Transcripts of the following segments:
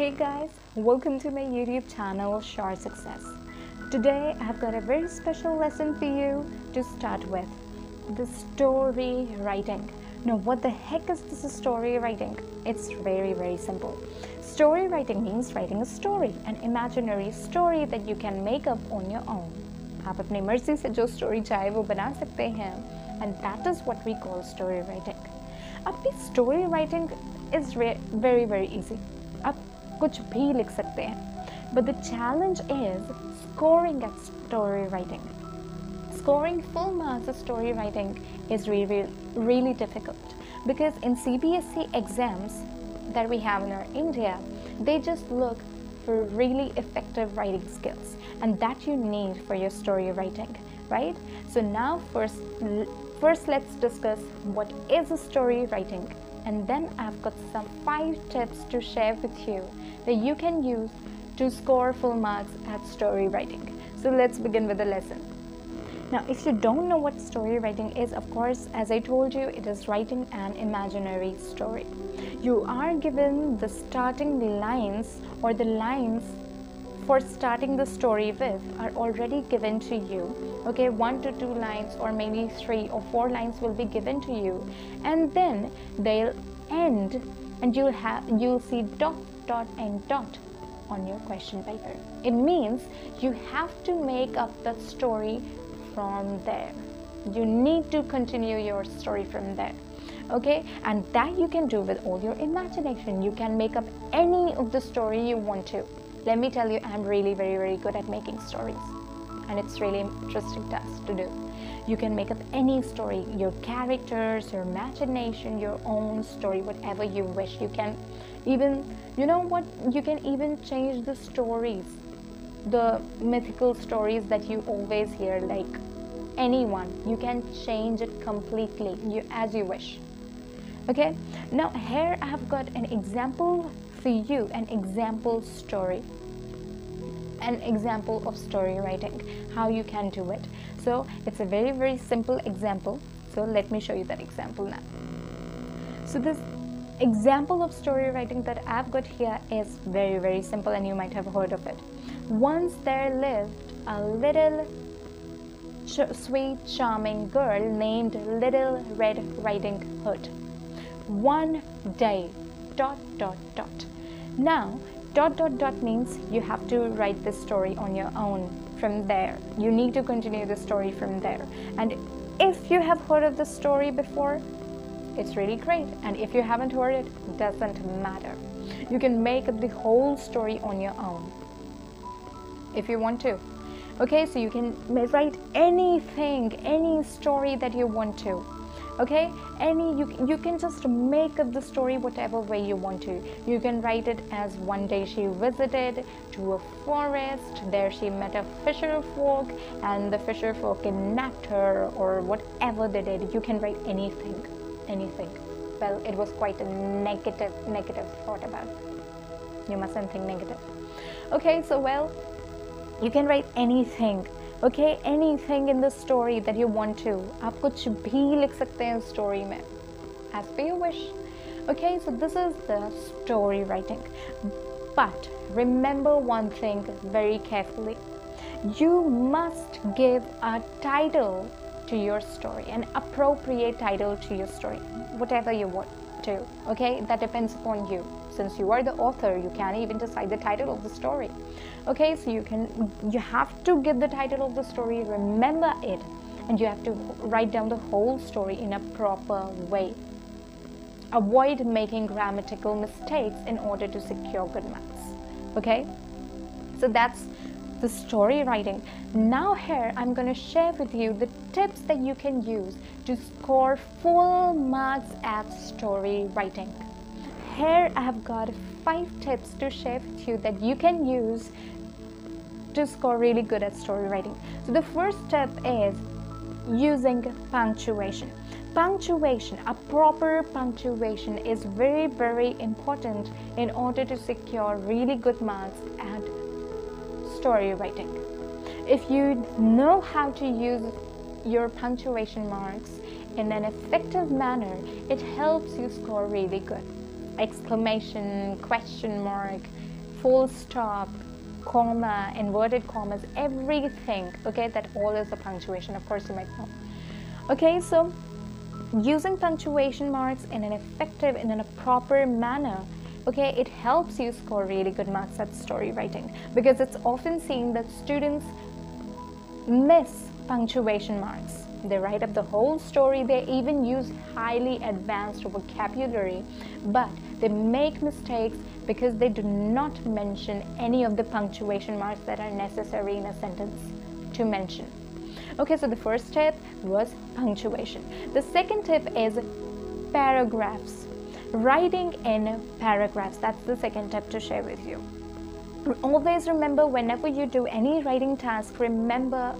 Hey guys, welcome to my YouTube channel Share Success. Today I've got a very special lesson for you to start with, the story writing. Now what the heck is this story writing? It's very simple. Story writing means writing a story, an imaginary story that you can make up on your own. आप अपनी मर्जी से जो story चाहे वो बना सकते हैं, and that is what we call story writing. अब भी story writing is very easy. आप कुछ भी लिख सकते हैं, but the challenge is scoring at story writing. Scoring full marks of story writing is really difficult, because in CBSE exams that we have in our India, they just look for really effective writing skills, and that you need for your story writing, right? So now first let's discuss what is a story writing, and then I've got some 5 tips to share with you that you can use to score full marks at story writing. So let's begin with the lesson. Now, if you don't know what story writing is, of course, as I told you, it is writing an imaginary story. You are given the starting lines, or the lines for starting the story with are already given to you. Okay, 1 to 2 lines, or maybe 3 or 4 lines will be given to you, and then they'll end, and you'll see dot and dot on your question paper. It means you have to make up that story from there. You need to continue your story from there. Okay, and that you can do with all your imagination. You can make up any of the story you want to. Let me tell you, I'm really very good at making stories, and it's really interesting task to do. You can make up any story, your characters, your imagination, your own story, whatever you wish. You can even, you know what, you can even change the stories, the mythical stories that you always hear, like anyone. You can change it completely, as you wish. Okay, now here I have got an example for you, an example story, an example of story writing, how you can do it. So it's a very simple example. So let me show you that example now. So this example of story writing that I've got here is very simple, and you might have heard of it. Once there lived a little sweet charming girl named Little Red Riding Hood. One day ... Now ... means you have to write this story on your own from there. You need to continue the story from there. And if you have heard of the story before, it's really great. And if you haven't heard it, doesn't matter. You can make the whole story on your own if you want to. Okay, so you can write anything, any story that you want to. Okay, you can just make up the story whatever way you want to. You can write it as one day she visited to a forest, there she met a fisher folk, and the fisher folk kidnapped her, or whatever they did. You can write anything. Well, it was quite a negative thought about it. You mustn't think negative. Okay, so well, you can write anything. Okay, anything in the story that you want to. आप कुछ भी लिख सकते हैं story में, as per your wish. Okay, so this is the story writing. But remember one thing very carefully. You must give a title to your story, an appropriate title to your story, whatever you want to. Okay, that depends upon you. Since you are the author, you can even decide the title of the story. Okay, so you have to give the title of the story, remember it, and you have to write down the whole story in a proper way. Avoid making grammatical mistakes in order to secure good marks. Okay, so that's the story writing. Now here I'm going to share with you the tips that you can use to score full marks at story writing. Here I have got 5 tips to share with you that you can use to score really good at story writing. So the first tip is using punctuation. Punctuation, a proper punctuation, is very important in order to secure really good marks at story writing. If you know how to use your punctuation marks in an effective manner, it helps you score really good. Exclamation, question mark, full stop, comma, inverted commas, everything, okay, that all is the punctuation, of course you might know. Okay, so using punctuation marks in an effective and in a proper manner, okay, it helps you score really good marks at story writing, because it's often seen that students miss punctuation marks. They write up the whole story, they even use highly advanced vocabulary, but they make mistakes because they do not mention any of the punctuation marks that are necessary in a sentence to mention. Okay, so the first tip was punctuation. The second tip is paragraphs. Writing in paragraphs, that's the second tip to share with you. Always remember, whenever you do any writing task, remember,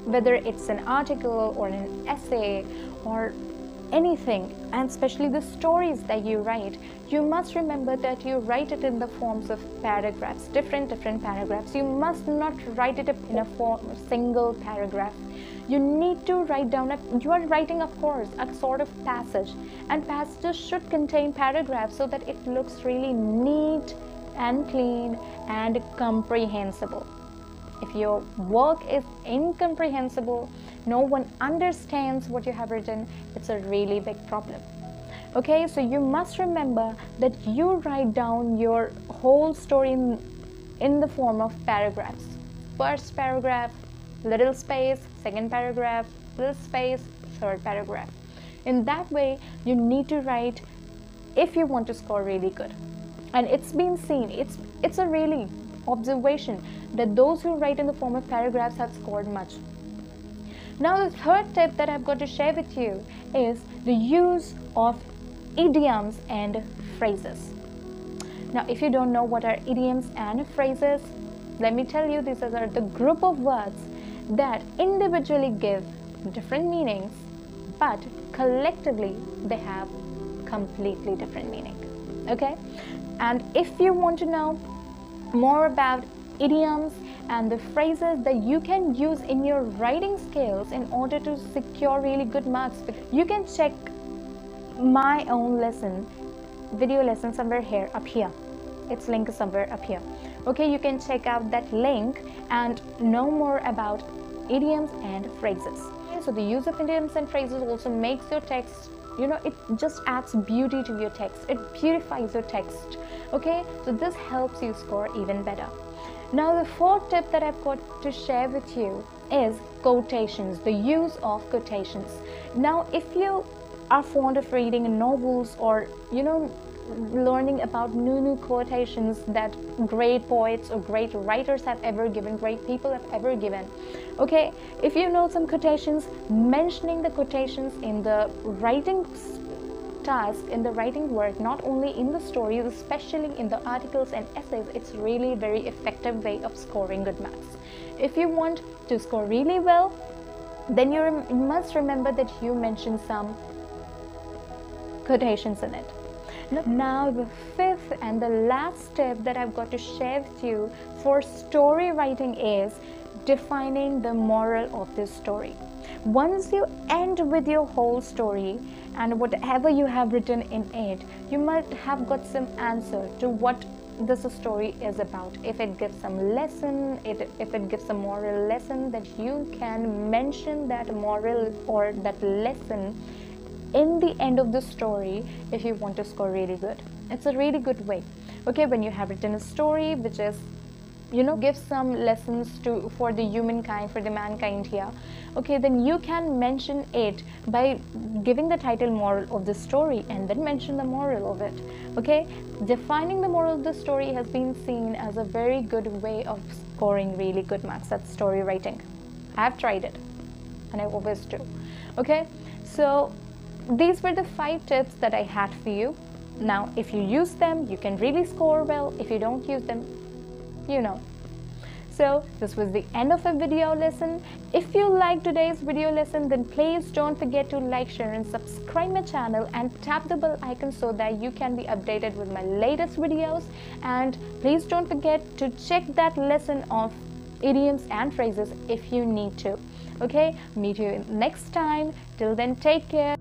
whether it's an article or an essay or anything, and especially the stories that you write, you must remember that you write it in the forms of paragraphs, different paragraphs. You must not write it in a single paragraph. You need to write down you are writing, of course, a sort of passage, and passages should contain paragraphs so that it looks really neat and clean and comprehensible. If your work is incomprehensible, no one understands what you have written, it's a really big problem. Okay, so you must remember that you write down your whole story in the form of paragraphs. First paragraph, little space, second paragraph, little space, third paragraph. In that way, you need to write if you want to score really good. And it's been seen, it's a really observation that those who write in the form of paragraphs have scored much. Now the third tip that I've got to share with you is the use of idioms and phrases. Now if you don't know what are idioms and phrases, let me tell you, these are the group of words that individually give different meanings, but collectively they have completely different meaning. Okay, and if you want to know more about idioms and the phrases that you can use in your writing skills in order to secure really good marks, you can check my own video lesson somewhere here, up here. Its link is somewhere up here. Okay, you can check out that link and know more about idioms and phrases. So the use of idioms and phrases also makes your text, it just adds beauty to your text. It beautifies your text. Okay, so this helps you score even better. Now the fourth tip that I've got to share with you is quotations, the use of quotations. Now if you are fond of reading novels or learning about new quotations that great poets or great writers have ever given, great people have ever given, okay, if you know some quotations, mentioning the quotations in the writing task, in the writing work, not only in the stories, especially in the articles and essays, it's really a very effective way of scoring good marks. If you want to score really well, then you must remember that you mention some quotations in it. Now the fifth and the last tip that I've got to share with you for story writing is defining the moral of this story. Once you end with your whole story and whatever you have written in it, you might have got some answer to what this story is about. If it gives some lesson, if it gives a moral lesson, that you can mention that moral or that lesson in the end of the story if you want to score really good. It's a really good way. Okay, when you have written a story which is gives some lessons for the humankind, for the mankind here, okay, then you can mention it by giving the title moral of the story and then mention the moral of it. Okay, defining the moral of the story has been seen as a very good way of scoring really good marks at story writing. I've tried it and I always do. Okay, so these were the 5 tips that I had for you. Now if you use them, you can really score well. If you don't use them, So this was the end of a video lesson. If you like today's video lesson, then please don't forget to like, share and subscribe my channel and tap the bell icon so that you can be updated with my latest videos. And please don't forget to check that lesson of idioms and phrases if you need to. Okay, meet you next time. Till then, take care.